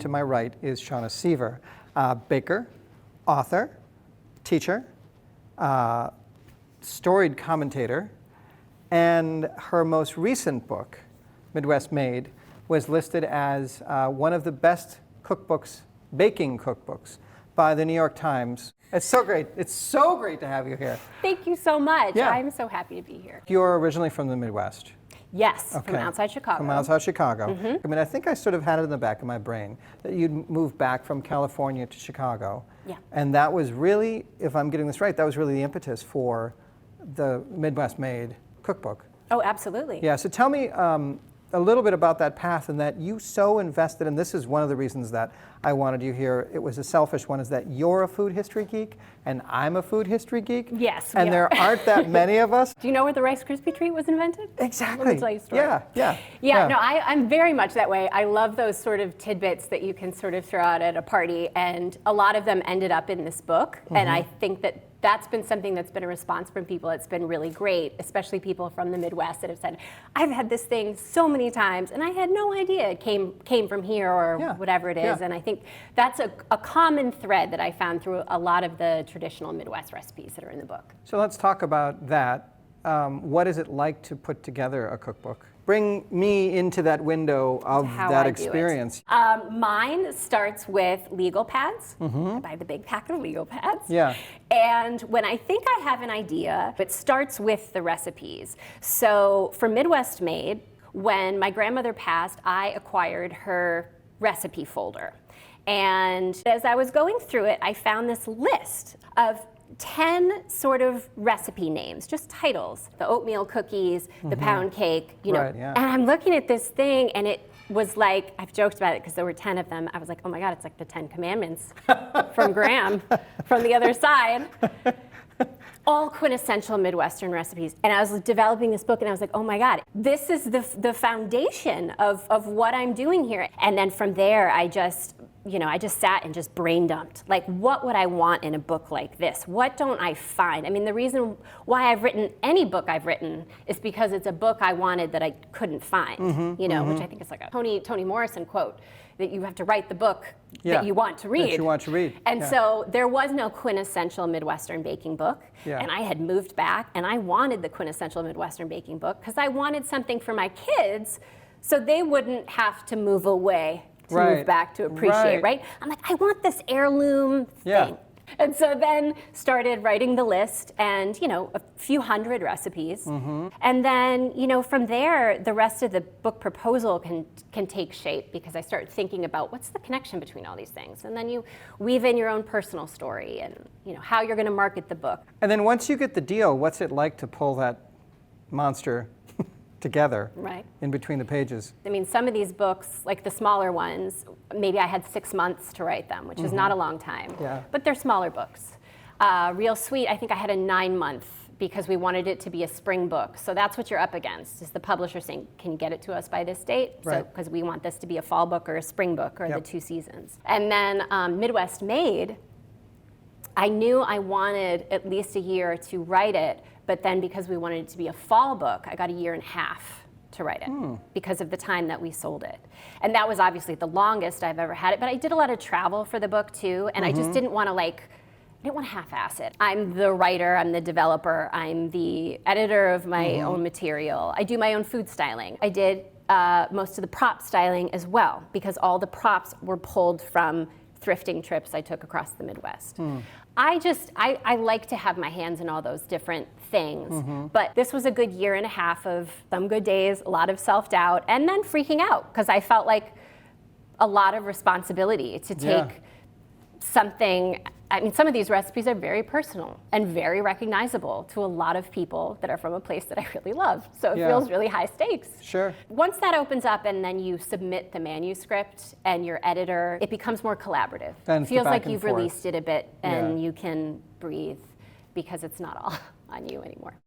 to my right is Shauna Sever, baker, author, teacher, storied commentator, and her most recent book, Midwest Made, was listed as one of the best cookbooks, baking cookbooks, by the New York Times. It's so great. It's so great to have you here. Thank you so much. Yeah. I'm so happy to be here. You're originally from the Midwest. Yes, Okay. from outside Chicago. From outside Chicago. I mean, I think I sort of had it in the back of my brain that you'd moved back from California to Chicago. Yeah. And that was really, if I'm getting this right, that was really the impetus for the Midwest Made cookbook. Oh, absolutely. Yeah, so tell me a little bit about that path and that you so invested, and this is one of the reasons that I wanted you here. It was a selfish one, is that you're a food history geek and I'm a food history geek. Yes, and there aren't that many of us. Do you know where the Rice Krispie treat was invented? Exactly. Let me tell you a story. Yeah. No, I'm very much that way. I love those sort of tidbits that you can sort of throw out at a party, and a lot of them ended up in this book, and I think that that's been something that's been a response from people. It's been really great, especially people from the Midwest that have said, I've had this thing so many times and I had no idea it came from here or whatever it is. And I think that's a common thread that I found through a lot of the traditional Midwest recipes that are in the book. So let's talk about that. What is it like to put together a cookbook? Bring me into that window of that experience. Mine starts with legal pads. I buy the big pack of legal pads. Yeah. And when I think I have an idea, it starts with the recipes. So for Midwest Made, when my grandmother passed, I acquired her recipe folder. And as I was going through it, I found this list of 10 sort of recipe names, just titles. The oatmeal cookies, the pound cake, you know. Right, yeah. And I'm looking at this thing and it was like, I've joked about it because there were 10 of them. I was like, oh my God, it's like the 10 Commandments from Graham from the other side. All quintessential Midwestern recipes. And I was developing this book and I was like, oh my God, this is the foundation of what I'm doing here. And then from there, I just sat and just brain dumped. Like, what would I want in a book like this? What don't I find? I mean, the reason why I've written any book I've written is because it's a book I wanted that I couldn't find, which I think is like a Toni Morrison quote, that you have to write the book that you want to read. That you want to read. And so there was no quintessential Midwestern baking book. Yeah. And I had moved back and I wanted the quintessential Midwestern baking book because I wanted something for my kids so they wouldn't have to move away to move back to appreciate, right? I'm like, I want this heirloom thing. And so then started writing the list and, a few hundred recipes. And then, from there, the rest of the book proposal can take shape because I start thinking about what's the connection between all these things. And then you weave in your own personal story and, how you're going to market the book. And then once you get the deal, what's it like to pull that monster together in between the pages? I mean, some of these books, like the smaller ones, maybe I had 6 months to write them, which is not a long time, but they're smaller books. Real Sweet, I think I had a 9-month because we wanted it to be a spring book. So that's what you're up against, is the publisher saying, can you get it to us by this date? So, because we want this to be a fall book or a spring book or the 2 seasons. And then Midwest Made, I knew I wanted at least a year to write it, but then because we wanted it to be a fall book, I got 1.5 years to write it because of the time that we sold it. And that was obviously the longest I've ever had it, but I did a lot of travel for the book too, and I just didn't want to half-ass it. I'm the writer, I'm the developer, I'm the editor of my own material. I do my own food styling. I did most of the prop styling as well because all the props were pulled from thrifting trips I took across the Midwest. I like to have my hands in all those different things, but this was a good 1.5 years of some good days, a lot of self-doubt, and then freaking out because I felt like a lot of responsibility to take something. I mean, some of these recipes are very personal and very recognizable to a lot of people that are from a place that I really love. So it feels really high stakes. Sure. Once that opens up and then you submit the manuscript and your editor, it becomes more collaborative. It feels like you've released it a bit and you can breathe because it's not all on you anymore.